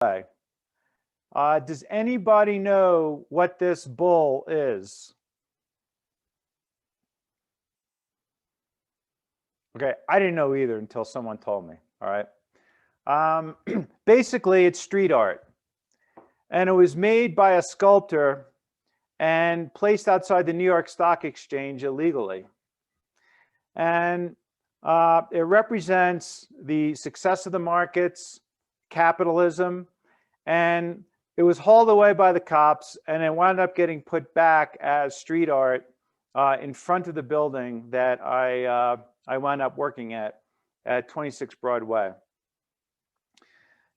Does anybody know what this bull is? Okay, I didn't know either until someone told me, all right? Basically, it's street art. And it was made by a sculptor and placed outside the New York Stock Exchange illegally. And it represents the success of the markets, capitalism, and it was hauled away by the cops, and it wound up getting put back as street art in front of the building that I wound up working at 26 Broadway.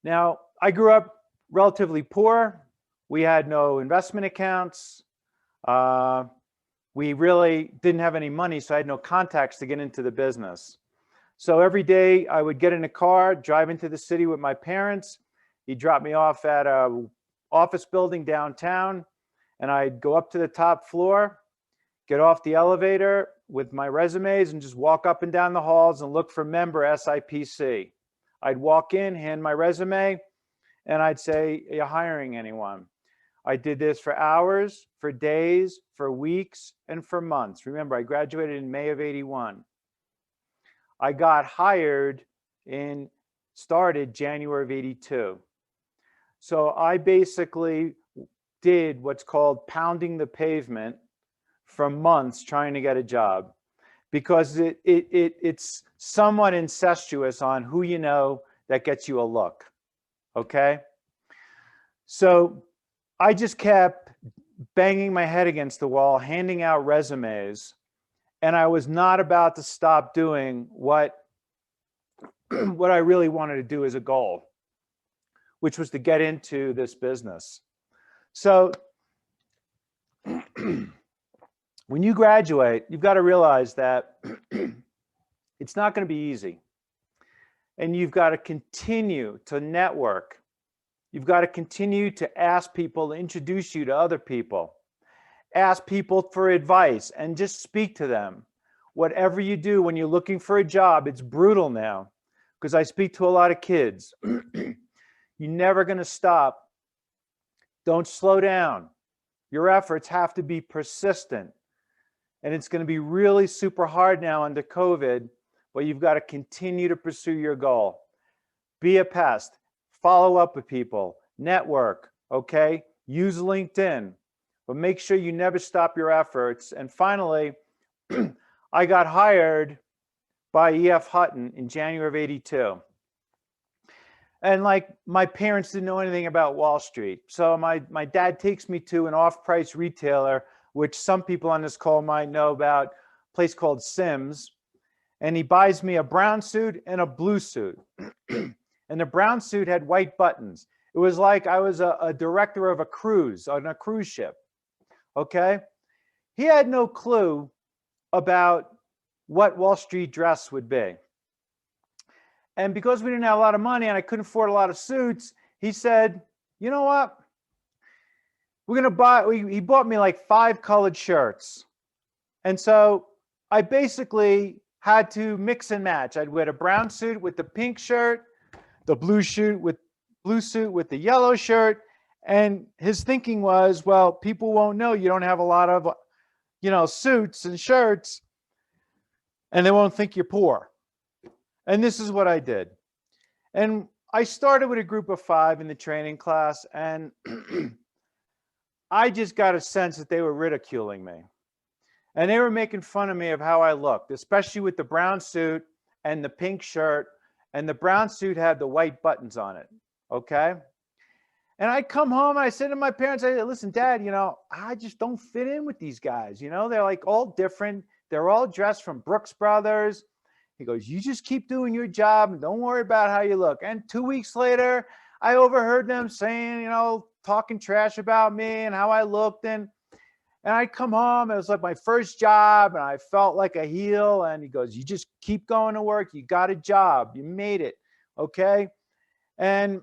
Now, I grew up relatively poor. We had no investment accounts. We really didn't have any money, so I had no contacts to get into the business. So every day I would get in a car, drive into the city with my parents. He'd drop me off at a office building downtown, and I'd go up to the top floor, get off the elevator with my resumes, and just walk up and down the halls and look for member SIPC. I'd walk in, hand my resume, and I'd say, "Are you hiring anyone?" I did this for hours, for days, for weeks, and for months. Remember, I graduated in May of '81. I got hired started January of '82. So I basically did what's called pounding the pavement for months trying to get a job, because it's somewhat incestuous on who you know that gets you a look, okay? So I just kept banging my head against the wall, handing out resumes, and I was not about to stop doing what I really wanted to do as a goal, which was to get into this business. So when you graduate, you've got to realize that it's not going to be easy. And you've got to continue to network. You've got to continue to ask people to introduce you to other people. Ask people for advice and just speak to them. Whatever you do when you're looking for a job, it's brutal now, because I speak to a lot of kids. You're never going to stop. Don't slow down. Your efforts have to be persistent. And it's going to be really super hard now under COVID, but you've got to continue to pursue your goal. Be a pest. Follow up with people. Network, okay? Use LinkedIn. But make sure you never stop your efforts. And finally, I got hired by E.F. Hutton in January of '82. And like, my parents didn't know anything about Wall Street. So my dad takes me to an off-price retailer, which some people on this call might know about, a place called Sims. And he buys me a brown suit and a blue suit. And the brown suit had white buttons. It was like I was a director of a cruise on a cruise ship, okay? He had no clue about what Wall Street dress would be. And because we didn't have a lot of money and I couldn't afford a lot of suits, he said, "You know what? We're going to buy," he bought me like 5 colored shirts. And so I basically had to mix and match. I'd wear a brown suit with the pink shirt, the blue suit with the yellow shirt. And his thinking was, well, people won't know you don't have a lot of, suits and shirts, and they won't think you're poor. And this is what I did. And I started with a group of 5 in the training class, and I just got a sense that they were ridiculing me. And they were making fun of me of how I looked, especially with the brown suit and the pink shirt. And the brown suit had the white buttons on it, okay? And I come home and I said to my parents, I said, "Listen, Dad, I just don't fit in with these guys. They're like all different. They're all dressed from Brooks Brothers." He goes, "You just keep doing your job and don't worry about how you look." And 2 weeks later, I overheard them saying, talking trash about me and how I looked. And I come home, it was like my first job, and I felt like a heel. And he goes, "You just keep going to work. You got a job. You made it, okay?" And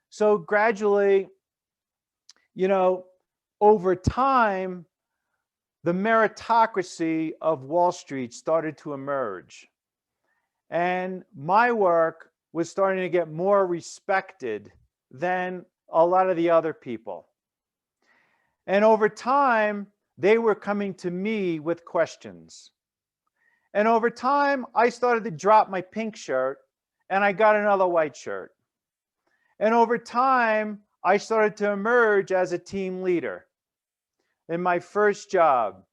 so gradually, over time, the meritocracy of Wall Street started to emerge. And my work was starting to get more respected than a lot of the other people. And over time, they were coming to me with questions. And over time, I started to drop my pink shirt and I got another white shirt. And over time, I started to emerge as a team leader in my first job.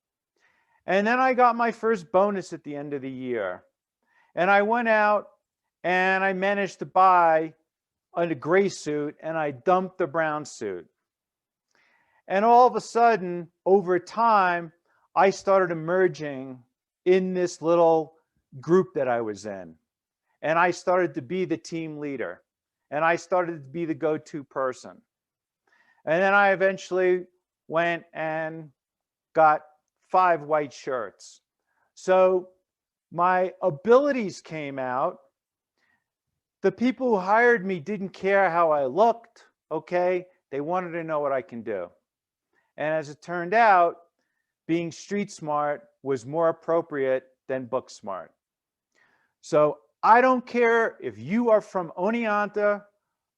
And then I got my first bonus at the end of the year. And I went out and I managed to buy a gray suit and I dumped the brown suit. And all of a sudden, over time, I started emerging in this little group that I was in. And I started to be the team leader. And I started to be the go-to person. And then I eventually went and got 5 white shirts. So my abilities came out. The people who hired me didn't care how I looked, okay? They wanted to know what I can do. And as it turned out, being street smart was more appropriate than book smart. So I don't care if you are from Oneonta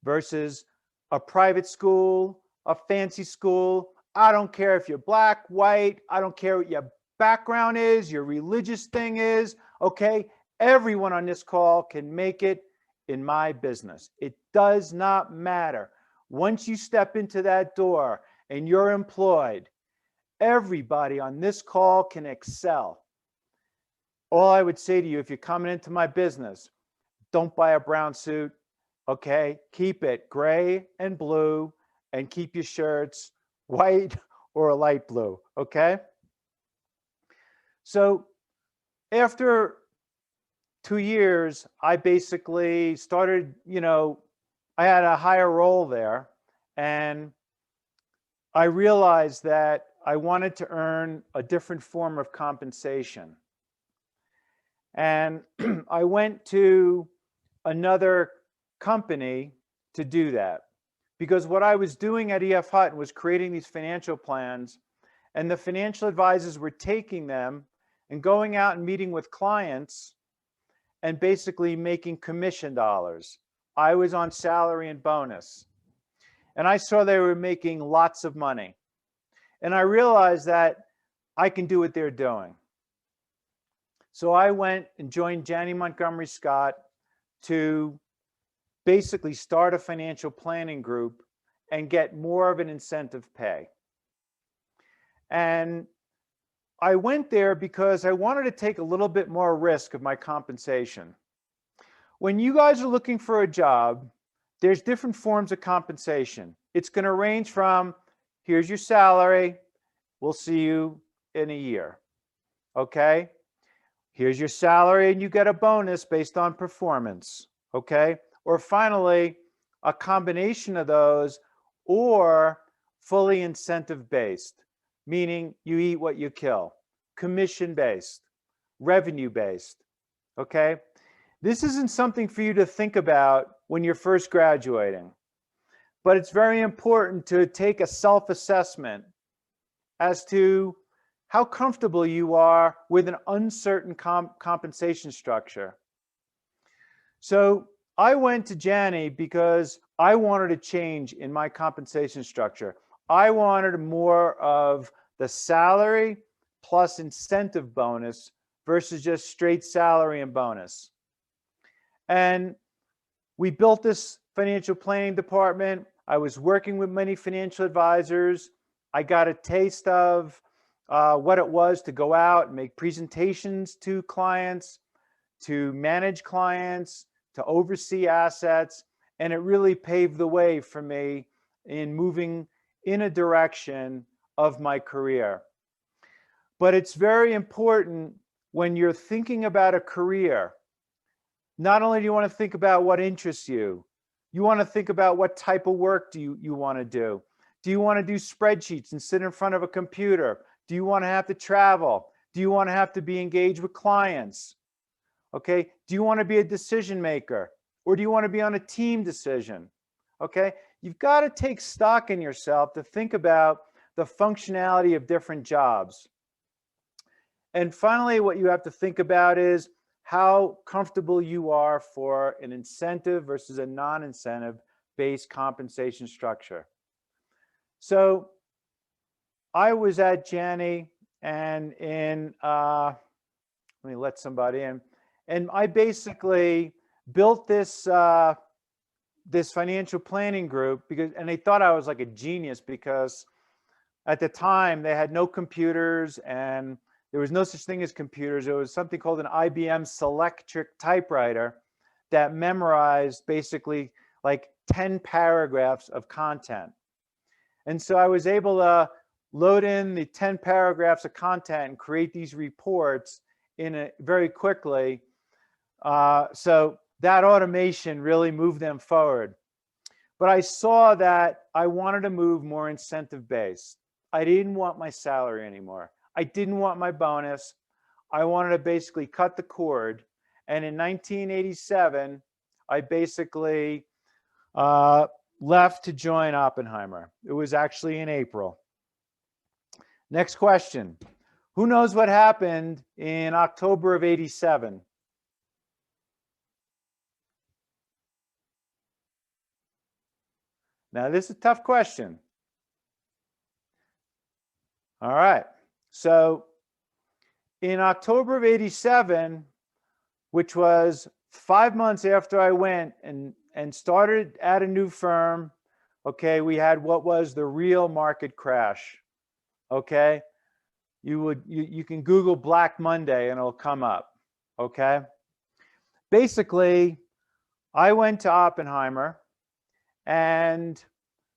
versus a private school, a fancy school. I don't care if you're black, white. I don't care what your background is, your religious thing is, okay? Everyone on this call can make it in my business. It does not matter. Once you step into that door and you're employed, everybody on this call can excel. All I would say to you, if you're coming into my business, don't buy a brown suit, okay? Keep it gray and blue and keep your shirts white or a light blue, okay? So after 2 years, I basically started, I had a higher role there, and I realized that I wanted to earn a different form of compensation. And I went to another company to do that, because what I was doing at EF Hutton was creating these financial plans, and the financial advisors were taking them and going out and meeting with clients and basically making commission dollars. I was on salary and bonus. And I saw they were making lots of money. And I realized that I can do what they're doing. So I went and joined Janney Montgomery Scott to basically start a financial planning group and get more of an incentive pay. And I went there because I wanted to take a little bit more risk of my compensation. When you guys are looking for a job, there's different forms of compensation. It's going to range from, here's your salary, we'll see you in a year, okay? Here's your salary and you get a bonus based on performance, okay? Or finally, a combination of those, or fully incentive-based, meaning you eat what you kill, commission-based, revenue-based, okay? This isn't something for you to think about when you're first graduating, but it's very important to take a self-assessment as to how comfortable you are with an uncertain compensation structure. So I went to Janney because I wanted a change in my compensation structure. I wanted more of the salary plus incentive bonus versus just straight salary and bonus. And we built this financial planning department. I was working with many financial advisors. I got a taste of what it was to go out and make presentations to clients, to manage clients, to oversee assets. And it really paved the way for me in moving in a direction of my career. But it's very important when you're thinking about a career, not only do you want to think about what interests you, you want to think about what type of work do you want to do. Do you want to do spreadsheets and sit in front of a computer? Do you want to have to travel? Do you want to have to be engaged with clients? Okay, do you want to be a decision maker, or do you want to be on a team decision? Okay, you've got to take stock in yourself to think about the functionality of different jobs. And finally, what you have to think about is how comfortable you are for an incentive versus a non-incentive incentive-based compensation structure. So I was at Janney, and let me let somebody in, and I basically built this this financial planning group and they thought I was like a genius, because at the time they had no computers and there was no such thing as computers. There was something called an IBM Selectric typewriter that memorized basically like 10 paragraphs of content. And so I was able to load in the 10 paragraphs of content and create these reports very quickly. So that automation really moved them forward. But I saw that I wanted to move more incentive-based. I didn't want my salary anymore. I didn't want my bonus. I wanted to basically cut the cord. And in 1987, I basically left to join Oppenheimer. It was actually in April. Next question. Who knows what happened in October of '87? Now, this is a tough question. All right. So in October of '87, which was 5 months after I went and started at a new firm, okay, we had what was the real market crash. Okay. You can Google Black Monday and it'll come up. Okay. Basically, I went to Oppenheimer and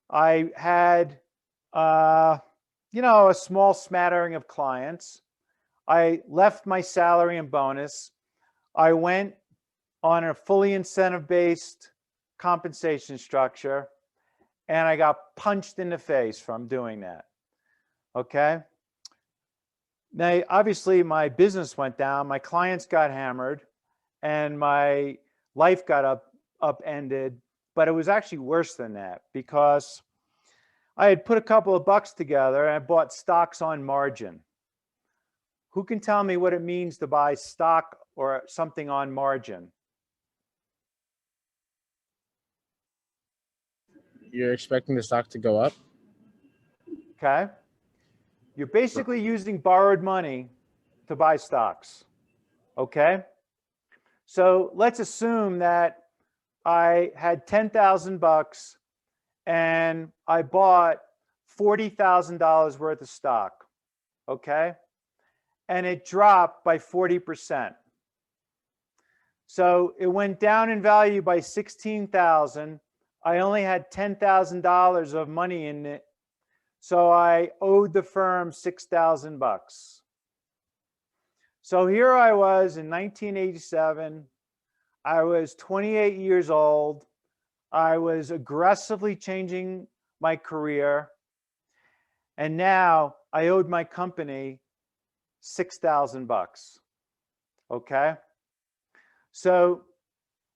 I had, you know, a small smattering of clients. I left my salary and bonus. I went on a fully incentive-based compensation structure, and I got punched in the face from doing that. Okay. Now, obviously, my business went down, my clients got hammered, and my life got upended. But it was actually worse than that, because I had put a couple of bucks together and I bought stocks on margin. Who can tell me what it means to buy stock or something on margin? You're expecting the stock to go up? Okay. You're basically using borrowed money to buy stocks. Okay. So let's assume that I had 10,000 bucks and I bought $40,000 worth of stock. Okay. And it dropped by 40%. So it went down in value by 16,000. I only had $10,000 of money in it. So I owed the firm 6,000 bucks. So here I was in 1987. I was 28 years old. I was aggressively changing my career. And now I owed my company 6,000 bucks. Okay. So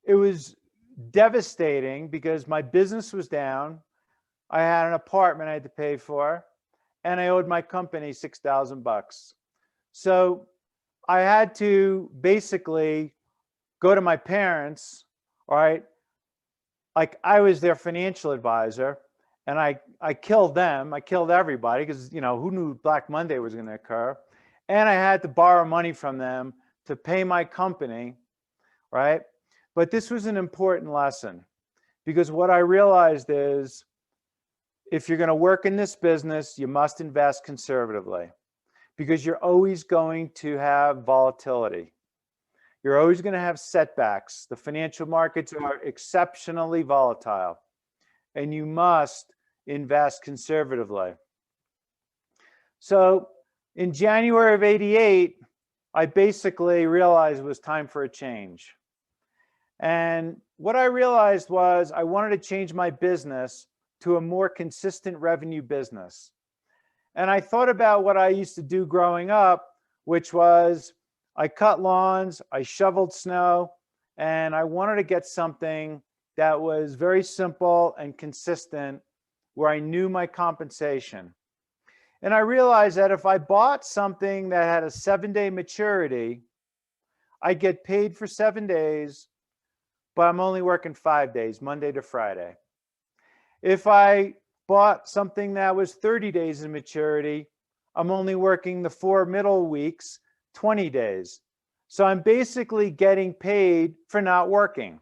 it was devastating because my business was down. I had an apartment I had to pay for, and I owed my company 6,000 bucks. So I had to basically go to my parents, all right? Like, I was their financial advisor, and I killed them. I killed everybody because, you know, who knew Black Monday was going to occur? And I had to borrow money from them to pay my company, right? But this was an important lesson, because what I realized is, if you're going to work in this business, you must invest conservatively, because you're always going to have volatility. You're always going to have setbacks. The financial markets are exceptionally volatile, and you must invest conservatively. So in January of '88, I basically realized it was time for a change. And what I realized was I wanted to change my business to a more consistent revenue business. And I thought about what I used to do growing up, which was I cut lawns, I shoveled snow, and I wanted to get something that was very simple and consistent, where I knew my compensation. And I realized that if I bought something that had a 7-day maturity, I get paid for 7 days, but I'm only working 5 days, Monday to Friday. If I bought something that was 30 days in maturity, I'm only working the 4 middle weeks, 20 days. So I'm basically getting paid for not working.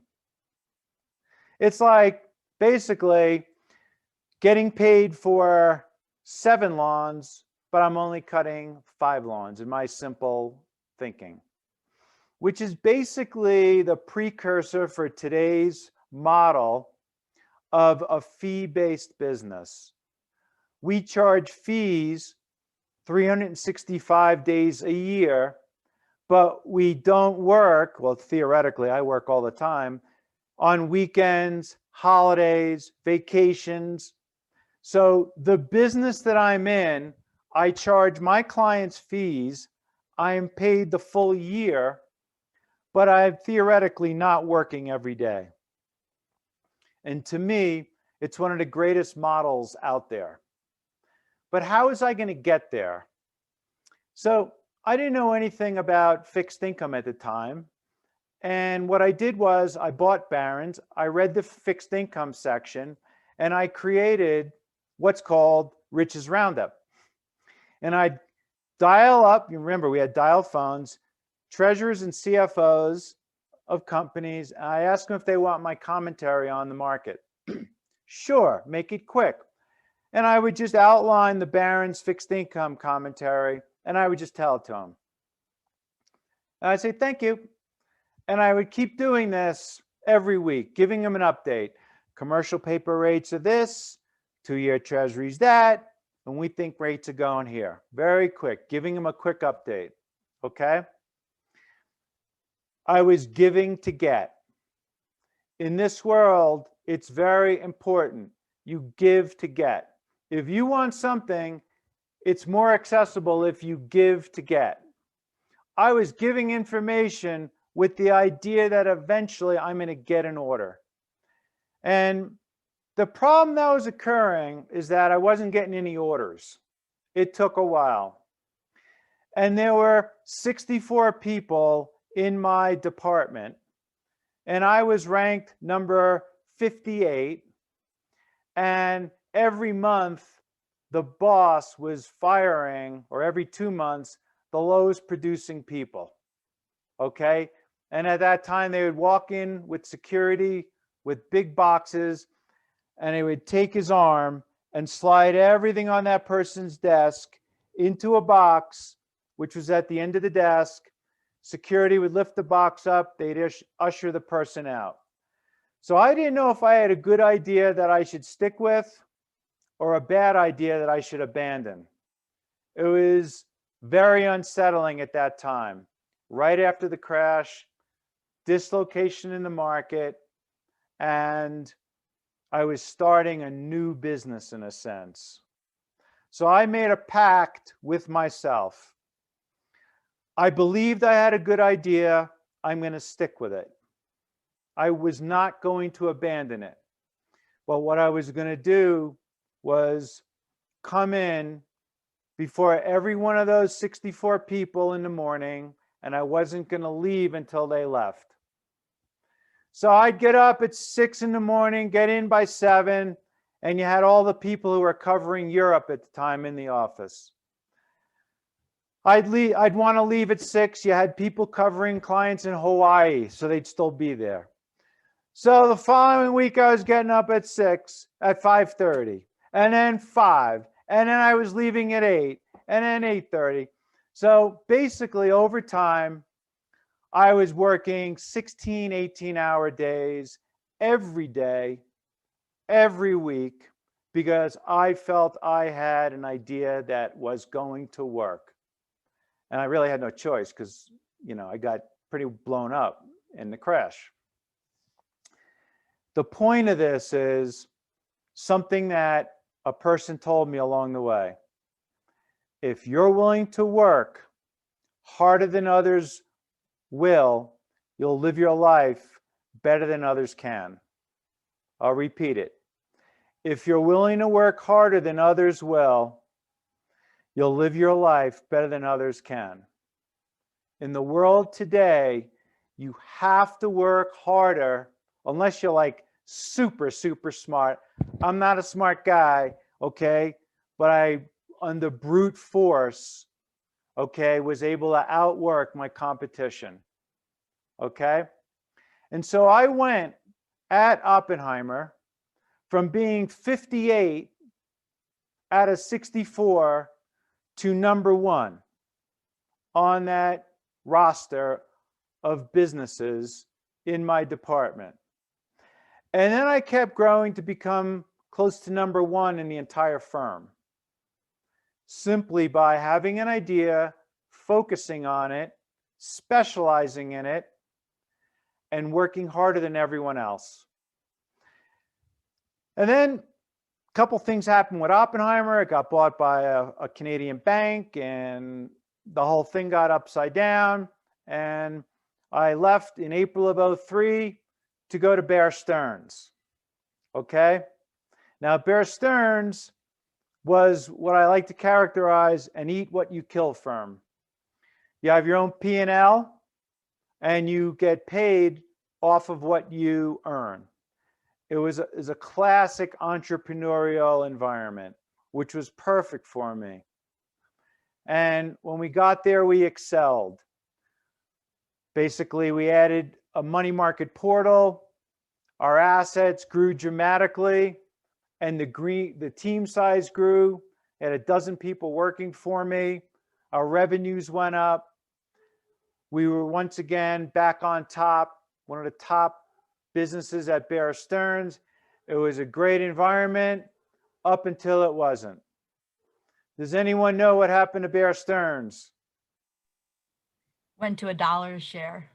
It's like basically getting paid for 7 lawns, but I'm only cutting 5 lawns in my simple thinking, which is basically the precursor for today's model of a fee-based business. We charge fees 365 days a year, but we don't work, well, theoretically, I work all the time, on weekends, holidays, vacations. So the business that I'm in, I charge my clients fees. I am paid the full year, but I'm theoretically not working every day. And to me, it's one of the greatest models out there. But how was I going to get there? So I didn't know anything about fixed income at the time. And what I did was I bought Barron's, I read the fixed income section, and I created what's called Rich's Roundup. And I dial up, you remember we had dial phones, treasurers and CFOs of companies. And I asked them if they want my commentary on the market. Sure, make it quick. And I would just outline the Barron's fixed income commentary, and I would just tell it to them. And I'd say, thank you. And I would keep doing this every week, giving them an update. Commercial paper rates are this, 2-year treasuries that, and we think rates are going here. Very quick, giving them a quick update, okay? I was giving to get. In this world, it's very important. You give to get. If you want something, it's more accessible if you give to get. I was giving information with the idea that eventually I'm going to get an order. And the problem that was occurring is that I wasn't getting any orders. It took a while. And there were 64 people in my department, and I was ranked number 58. And every month, the boss was firing, or every 2 months, the lowest producing people. Okay? And at that time, they would walk in with security, with big boxes, and he would take his arm and slide everything on that person's desk into a box, which was at the end of the desk. Security would lift the box up, they'd usher the person out. So I didn't know if I had a good idea that I should stick with or a bad idea that I should abandon. It was very unsettling at that time. Right after the crash, dislocation in the market, and I was starting a new business in a sense. So I made a pact with myself. I believed I had a good idea. I'm going to stick with it. I was not going to abandon it. But what I was going to do was come in before every one of those 64 people in the morning, and I wasn't going to leave until they left. So I'd get up at 6 in the morning, get in by 7, and you had all the people who were covering Europe at the time in the office. I'd want to leave at 6. You had people covering clients in Hawaii, so they'd still be there. So the following week, I was getting up at 6, at 5:30, and then 5, and then I was leaving at 8, and then 8:30. So basically, over time, I was working 16, 18-hour days every day, every week, because I felt I had an idea that was going to work. And I really had no choice because, I got pretty blown up in the crash. The point of this is something that a person told me along the way. If you're willing to work harder than others will, you'll live your life better than others can. I'll repeat it. If you're willing to work harder than others will, you'll live your life better than others can. In the world today, you have to work harder, unless you're like super, super smart. I'm not a smart guy, okay? But I, under brute force, okay, was able to outwork my competition, okay? And so I went at Oppenheimer from being 58 out of 64 to number 1 on that roster of businesses in my department. And then I kept growing to become close to number 1 in the entire firm, simply by having an idea, focusing on it, specializing in it, and working harder than everyone else. And then a couple things happened with Oppenheimer. It got bought by a Canadian bank, and the whole thing got upside down. And I left in April of 2003 to go to Bear Stearns. Okay? Now, Bear Stearns was what I like to characterize an eat what you kill firm. You have your own P&L, and you get paid off of what you earn. It was a classic entrepreneurial environment, which was perfect for me. And when we got there, we excelled. Basically, we added a money market portal. Our assets grew dramatically, and the team size grew. I had a dozen people working for me. Our revenues went up. We were once again back on top, one of the top businesses at Bear Stearns. It was a great environment up until it wasn't. Does anyone know what happened to Bear Stearns? Went to $1 a share.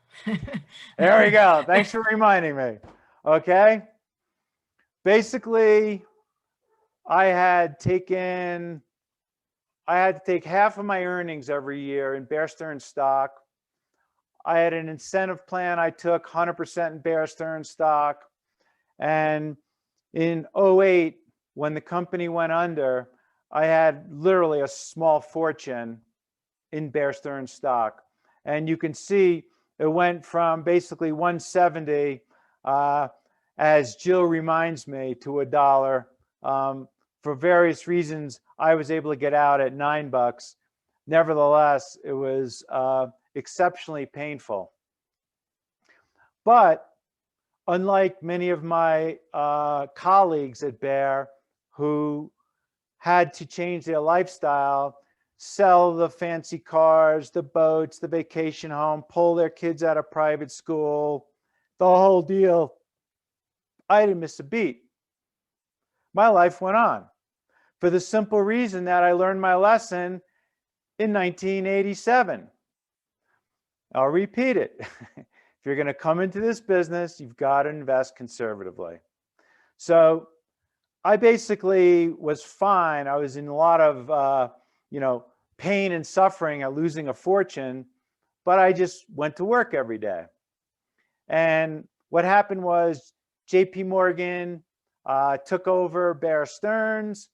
There we go. Thanks for reminding me. Okay. Basically, I had to take half of my earnings every year in Bear Stearns stock. I had an incentive plan. I took 100% in Bear Stearns stock. And in 2008, when the company went under, I had literally a small fortune in Bear Stearns stock. And you can see it went from basically 170, as Jill reminds me, to $1. For various reasons, I was able to get out at $9. Nevertheless, it was exceptionally painful. But unlike many of my colleagues at Bear who had to change their lifestyle, sell the fancy cars, the boats, the vacation home, pull their kids out of private school, the whole deal, I didn't miss a beat. My life went on for the simple reason that I learned my lesson in 1987. I'll repeat it. If you're going to come into this business, you've got to invest conservatively. So I basically was fine. I was in a lot of, pain and suffering at losing a fortune, but I just went to work every day. And what happened was JP Morgan took over Bear Stearns,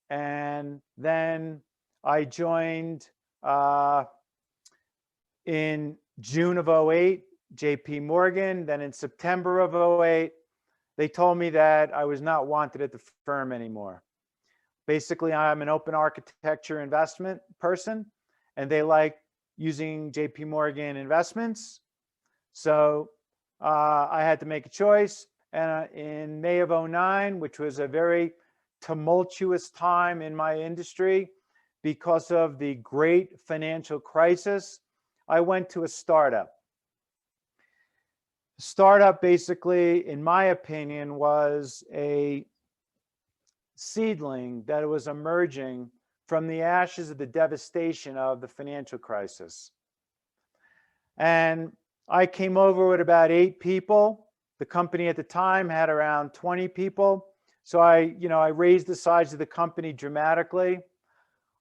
and then I joined in June of 2008, JP Morgan. Then in September of 2008, they told me that I was not wanted at the firm anymore. Basically, I'm an open architecture investment person, and they like using JP Morgan investments. So I had to make a choice. And in May of 2009, which was a very tumultuous time in my industry because of the great financial crisis, I went to a startup. Startup basically, in my opinion, was a seedling that was emerging from the ashes of the devastation of the financial crisis. And I came over with about 8 people. The company at the time had around 20 people. So I raised the size of the company dramatically.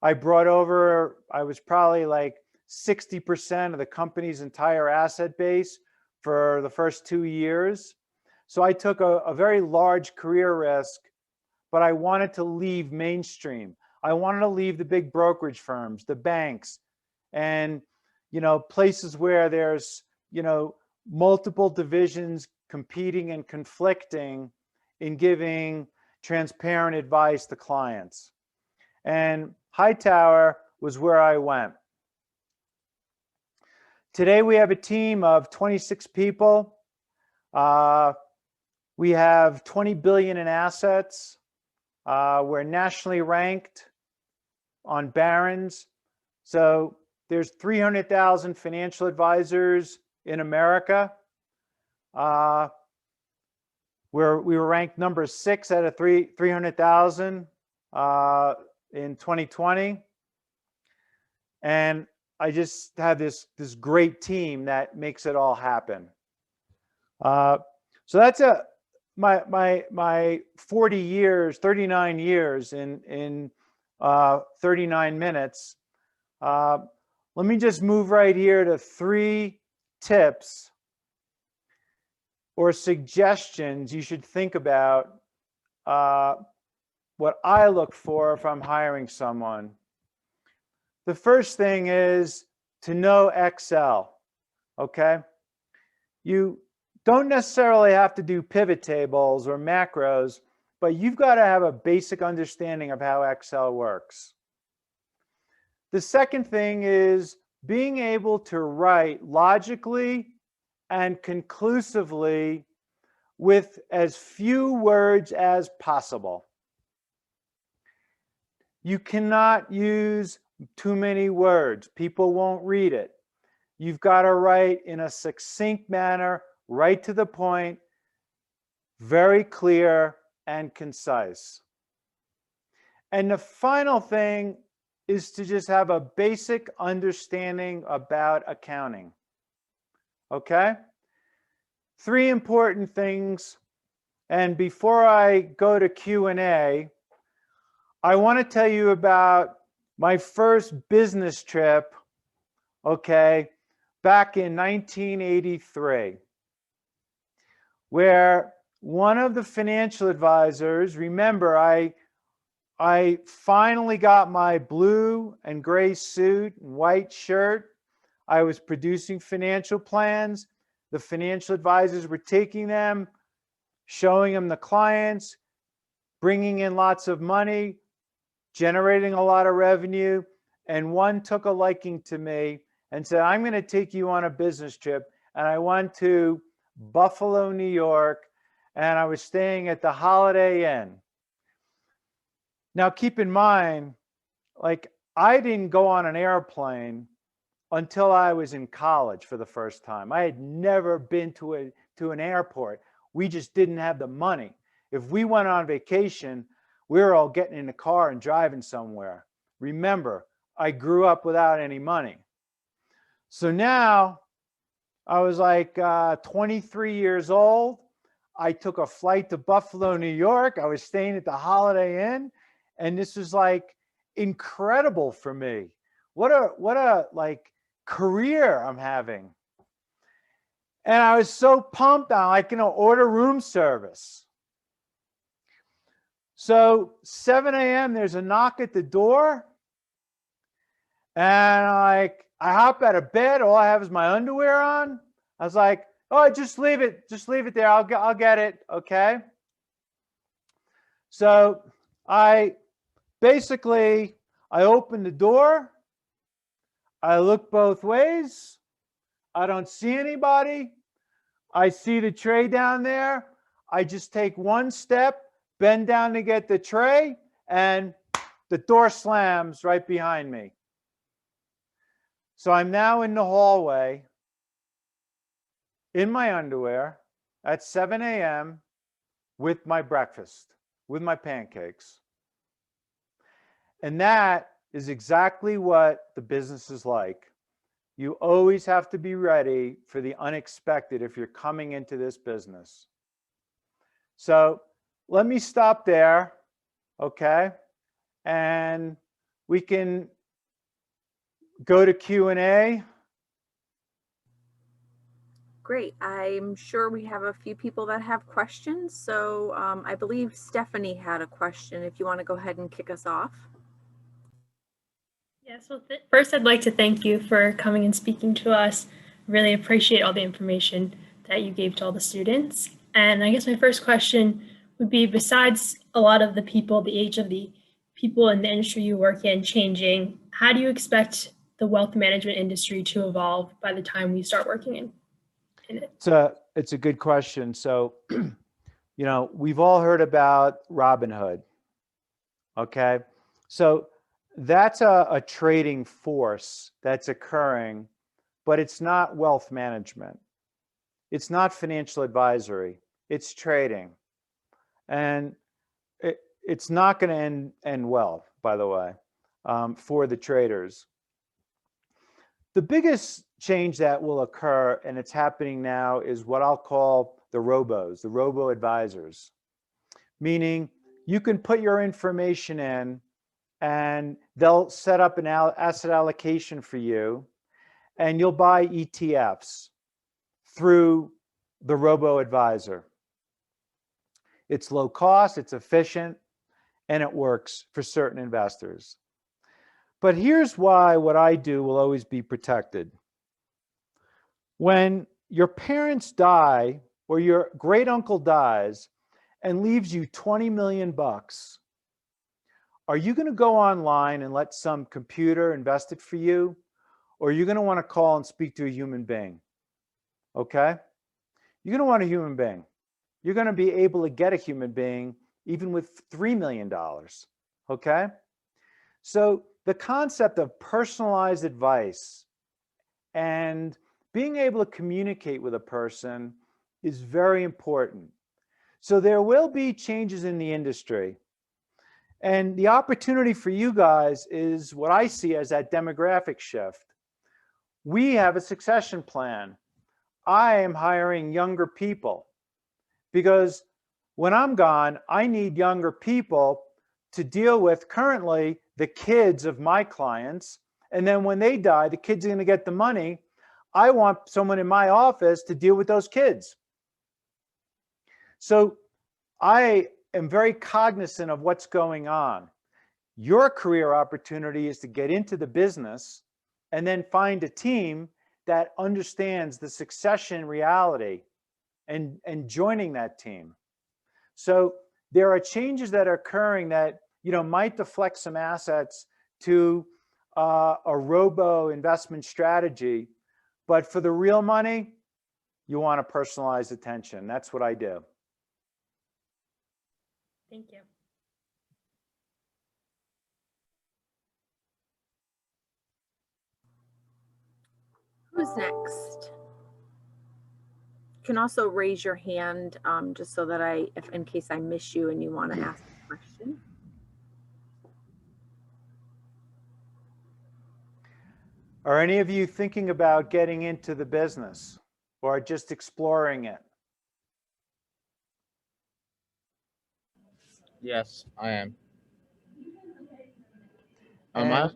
I brought over, I was probably like 60% of the company's entire asset base for the first 2 years. So I took a very large career risk, but I wanted to leave mainstream. I wanted to leave the big brokerage firms, the banks, and places where there's multiple divisions competing and conflicting in giving transparent advice to clients. And Hightower was where I went. Today we have a team of 26 people. We have 20 billion in assets. We're nationally ranked on Barron's. So there's 300,000 financial advisors in America. We were ranked number 6 out of 300,000 in 2020. And I just have this great team that makes it all happen. So that's my 40 years, 39 years in 39 minutes. Let me just move right here to 3 tips or suggestions you should think about what I look for if I'm hiring someone. The first thing is to know Excel, okay? You don't necessarily have to do pivot tables or macros, but you've got to have a basic understanding of how Excel works. The second thing is being able to write logically and conclusively with as few words as possible. You cannot use too many words. People won't read it. You've got to write in a succinct manner, right to the point, very clear and concise. And the final thing is to just have a basic understanding about accounting. Okay? 3 important things. And before I go to Q&A, I want to tell you about my first business trip, okay, back in 1983, where one of the financial advisors, remember, I finally got my blue and gray suit and white shirt. I was producing financial plans. The financial advisors were taking them, showing them the clients, bringing in lots of money, generating a lot of revenue. And one took a liking to me and said, I'm going to take you on a business trip. And I went to Buffalo, New York, and I was staying at the Holiday Inn. Now, keep in mind, like, I didn't go on an airplane until I was in college for the first time. I had never been to an airport. We just didn't have the money. If we went on vacation, we were all getting in the car and driving somewhere. Remember, I grew up without any money. So now I was like 23 years old. I took a flight to Buffalo, New York. I was staying at the Holiday Inn, and this was like incredible for me. What a like career I'm having. And I was so pumped on, like, order room service. So 7 a.m., there's a knock at the door. And I hop out of bed. All I have is my underwear on. I was like, oh, just leave it there. I'll get it. Okay. So I open the door. I look both ways. I don't see anybody. I see the tray down there. I just take one step, bend down to get the tray, and the door slams right behind me. So I'm now in the hallway in my underwear at 7 a.m. with my breakfast, with my pancakes. And that is exactly what the business is like. You always have to be ready for the unexpected if you're coming into this business. So let me stop there, okay? And we can go to Q&A. Great. I'm sure we have a few people that have questions. So I believe Stephanie had a question. If you want to go ahead and kick us off. Yes, well, first I'd like to thank you for coming and speaking to us. Really appreciate all the information that you gave to all the students. And I guess my first question would be, besides a lot of the people, the age of the people in the industry you work in changing, how do you expect the wealth management industry to evolve by the time we start working in it? It's a good question. So, we've all heard about Robinhood. Okay. So that's a trading force that's occurring, but it's not wealth management. It's not financial advisory. It's trading. And it's not going to end well, by the way, for the traders. The biggest change that will occur, and it's happening now, is what I'll call the robo advisors, meaning you can put your information in and they'll set up an asset allocation for you, and you'll buy ETFs through the robo advisor. It's low cost, it's efficient, and it works for certain investors. But here's why what I do will always be protected. When your parents die or your great uncle dies and leaves you 20 million bucks, are you going to go online and let some computer invest it for you? Or are you going to want to call and speak to a human being? Okay? You're going to want a human being. You're going to be able to get a human being even with $3 million. Okay? So the concept of personalized advice and being able to communicate with a person is very important. So there will be changes in the industry. And the opportunity for you guys is what I see as that demographic shift. We have a succession plan. I am hiring younger people because when I'm gone, I need younger people to deal with currently the kids of my clients. And then when they die, the kids are going to get the money. I want someone in my office to deal with those kids. So I am very cognizant of what's going on. Your career opportunity is to get into the business and then find a team that understands the succession reality and joining that team. So there are changes that are occurring that might deflect some assets to a robo investment strategy, but for the real money, you want a personalized attention. That's what I do. Thank you. Who's next? You can also raise your hand just so that if in case I miss you and you want to ask a question. Are any of you thinking about getting into the business or just exploring it? Yes, I am. And I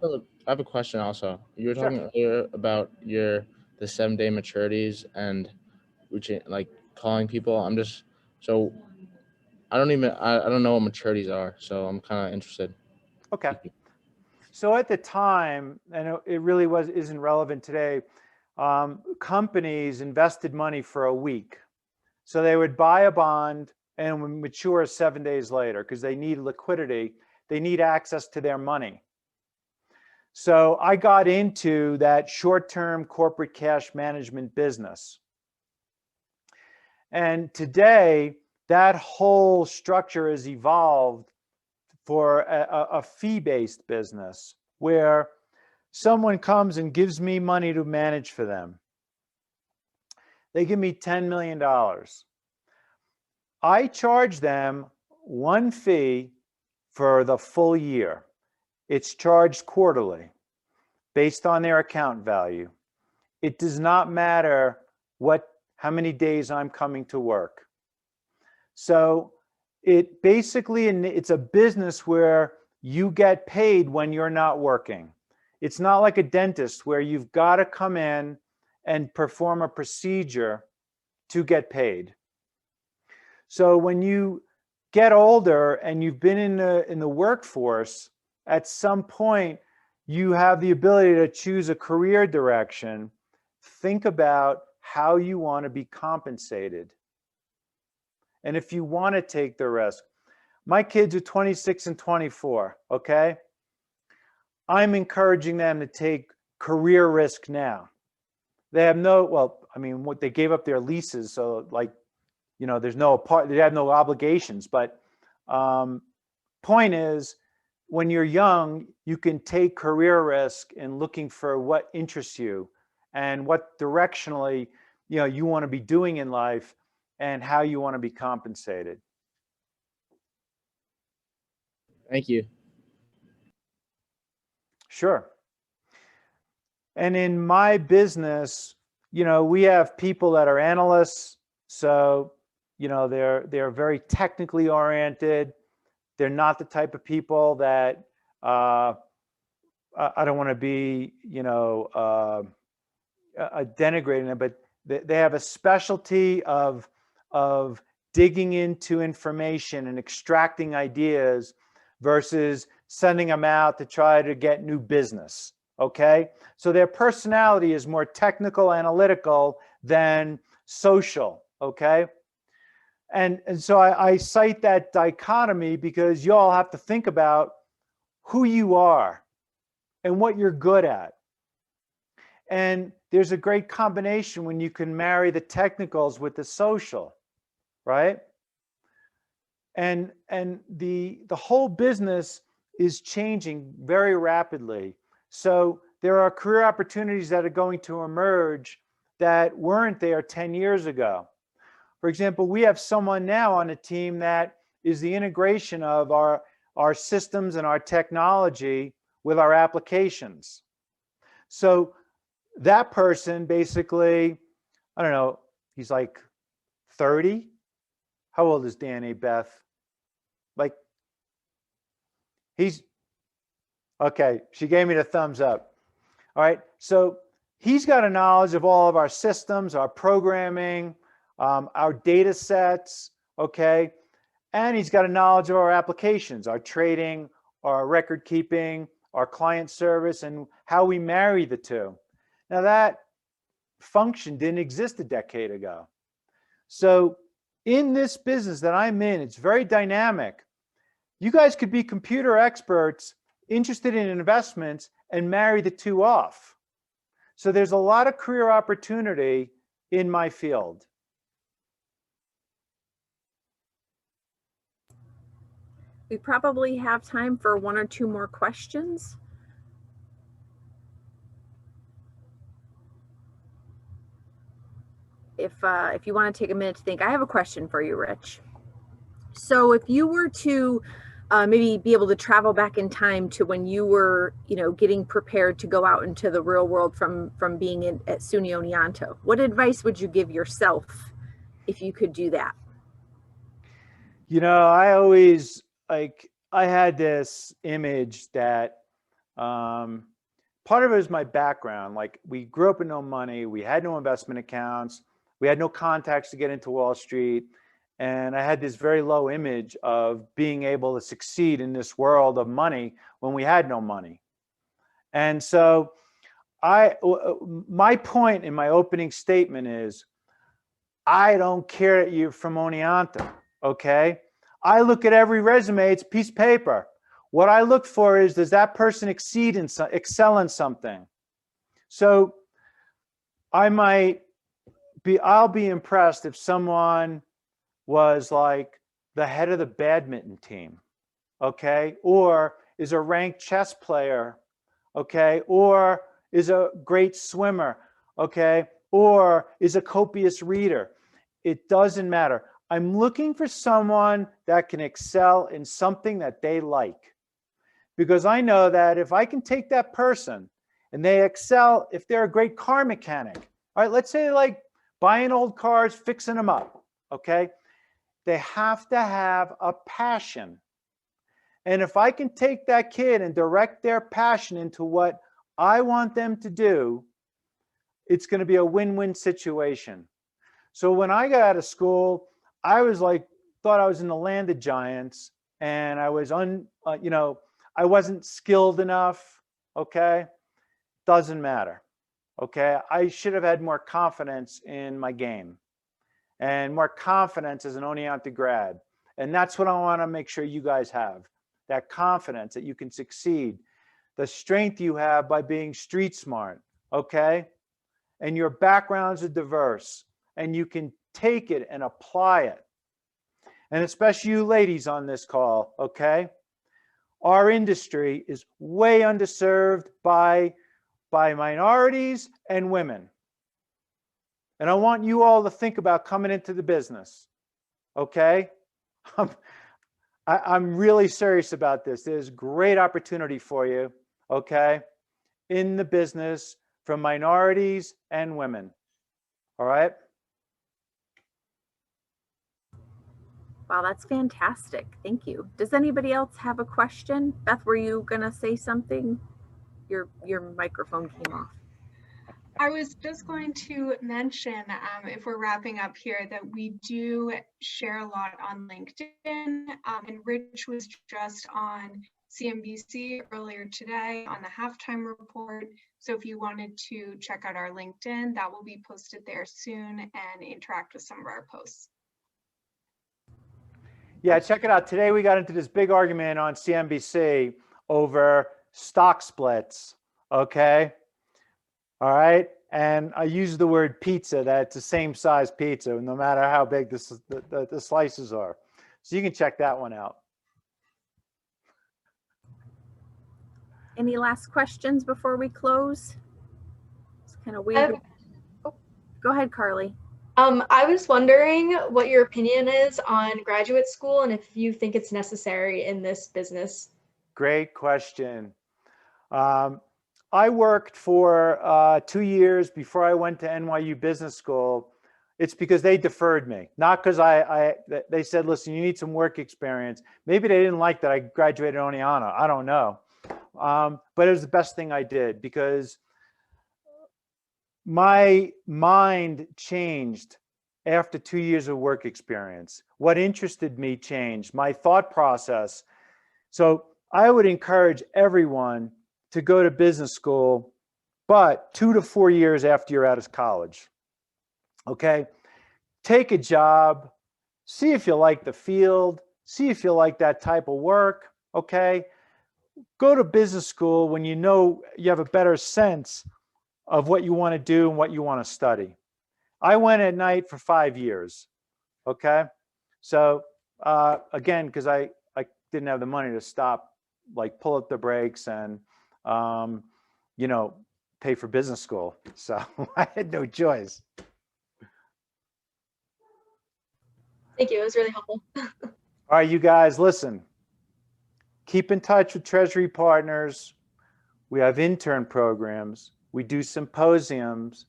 have a question also. You were Sure. talking earlier about the 7-day maturities and like calling people. I don't know what maturities are, so I'm kind of interested. Okay. So at the time, and it really isn't relevant today, companies invested money for a week. So they would buy a bond and it would mature 7 days later because they need liquidity. They need access to their money. So I got into that short-term corporate cash management business. And today, that whole structure has evolved for a fee-based business where someone comes and gives me money to manage for them. They give me $10 million. I charge them one fee for the full year. It's charged quarterly based on their account value. It does not matter how many days I'm coming to work. So it's a business where you get paid when you're not working. It's not like a dentist where you've got to come in and perform a procedure to get paid. So when you get older and you've been in the workforce, at some point you have the ability to choose a career direction. Think about how you want to be compensated. and if you want to take the risk. My kids are 26 and 24, okay? I'm encouraging them to take career risk now. They have no, well, I mean, what they gave up their leases, so like, you know, there's no part, they have no obligations, but point is, when you're young, you can take career risk in looking for what interests you and what directionally, you know, you want to be doing in life and how you want to be compensated. Thank you. Sure. And in my business, you know, we have people that are analysts. So, you know, they're very technically oriented. They're not the type of people that I don't want to be, you know, denigrating them, but they have a specialty of digging into information and extracting ideas versus sending them out to try to get new business. Okay, so their personality is more technical, analytical than social. Okay, and so I cite that dichotomy because you all have to think about who you are and what you're good at. And there's a great combination when you can marry the technicals with the social, right? And the whole business is changing very rapidly. So there are career opportunities that are going to emerge that weren't there 10 years ago. For example, we have someone now on the team that is the integration of our systems and our technology with our applications. So that person basically, I don't know, he's like 30. How old is Danny, Beth? Like, he's, okay, she gave me the thumbs up. All right, so he's got a knowledge of all of our systems, our programming, our data sets, okay? And he's got a knowledge of our applications, our trading, our record keeping, our client service, and how we marry the two. Now that function didn't exist a decade ago. So in this business that I'm in, it's very dynamic. You guys could be computer experts interested in investments and marry the two off. So there's a lot of career opportunity in my field. We probably have time for one or two more questions. If you want to take a minute to think, I have a question for you, Rich. So if you were to maybe be able to travel back in time to when you were, you know, getting prepared to go out into the real world from being at SUNY Oneonta, what advice would you give yourself if you could do that? You know, I always, like, I had this image that part of it is my background. Like, we grew up with no money, we had no investment accounts, we had no contacts to get into Wall Street. And I had this very low image of being able to succeed in this world of money when we had no money. And so my point in my opening statement is, I don't care that you're from Oneonta, okay? I look at every resume, it's a piece of paper. What I look for is, does that person excel in something? So I'll be impressed if someone was like the head of the badminton team, okay? Or is a ranked chess player, okay? Or is a great swimmer, okay? Or is a copious reader. It doesn't matter. I'm looking for someone that can excel in something that they like. Because I know that if I can take that person and they excel, if they're a great car mechanic, all right, let's say they like buying old cars, fixing them up, okay? They have to have a passion. And if I can take that kid and direct their passion into what I want them to do, it's going to be a win-win situation. So when I got out of school, I was like, thought I was in the land of giants, and I was you know, I wasn't skilled enough, okay? Doesn't matter, okay? I should have had more confidence in my game. and more confidence as an Oneonta grad. And that's what I want to make sure you guys have, that confidence that you can succeed, the strength you have by being street smart, okay? And your backgrounds are diverse, and you can take it and apply it. And especially you ladies on this call, okay? Our industry is way underserved by minorities and women. And I want you all to think about coming into the business, okay? I'm really serious about this. There's great opportunity for you, okay, in the business from minorities and women, all right? Wow, that's fantastic. Thank you. Does anybody else have a question? Beth, were you gonna say something? Your microphone came off. I was just going to mention, if we're wrapping up here, that we do share a lot on LinkedIn, and Rich was just on CNBC earlier today on the halftime report. So if you wanted to check out our LinkedIn, that will be posted there soon and interact with some of our posts. Yeah, check it out. Today we got into this big argument on CNBC over stock splits, okay? All right, and I use the word pizza, that's the same size pizza, no matter how big the slices are. So you can check that one out. Any last questions before we close? It's kind of weird. Go ahead, Carly. I was wondering what your opinion is on graduate school and if you think it's necessary in this business. Great question. I worked for 2 years before I went to NYU Business School. It's because they deferred me, not because they said, listen, you need some work experience. Maybe they didn't like that I graduated Oneonta. I don't know. But it was the best thing I did because my mind changed after 2 years of work experience. What interested me changed, my thought process. So I would encourage everyone to go to business school, but 2 to 4 years after you're out of college. Okay? Take a job, see if you like the field, see if you like that type of work, okay? Go to business school when you know you have a better sense of what you want to do and what you want to study. I went at night for 5 years, okay? So again, because I didn't have the money to stop, like pull up the brakes and, you know, pay for business school. So I had no choice. Thank you. It was really helpful. All right, you guys, listen. Keep in touch with Treasury Partners. We have intern programs. We do symposiums.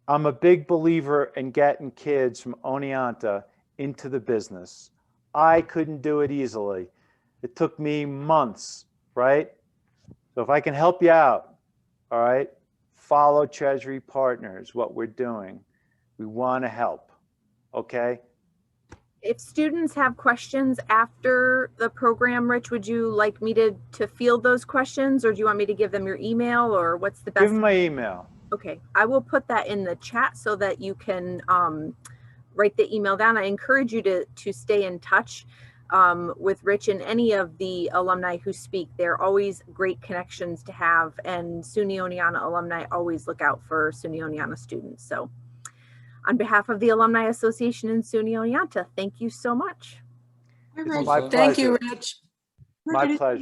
I'm a big believer in getting kids from Oneonta into the business. I couldn't do it easily. It took me months, right? So if I can help you out, all right, follow Treasury Partners, what we're doing. We want to help, okay? If students have questions after the program, Rich, would you like me to field those questions, or do you want me to give them your email, or what's the best? Give them my email. Okay, I will put that in the chat so that you can write the email down. I encourage you to stay in touch with Rich and any of the alumni who speak. They're always great connections to have, and SUNY Oneonta alumni always look out for SUNY Oneonta students. So on behalf of the Alumni Association in SUNY Oneonta, thank you so much. It's my Thank pleasure. you, Rich. My pleasure.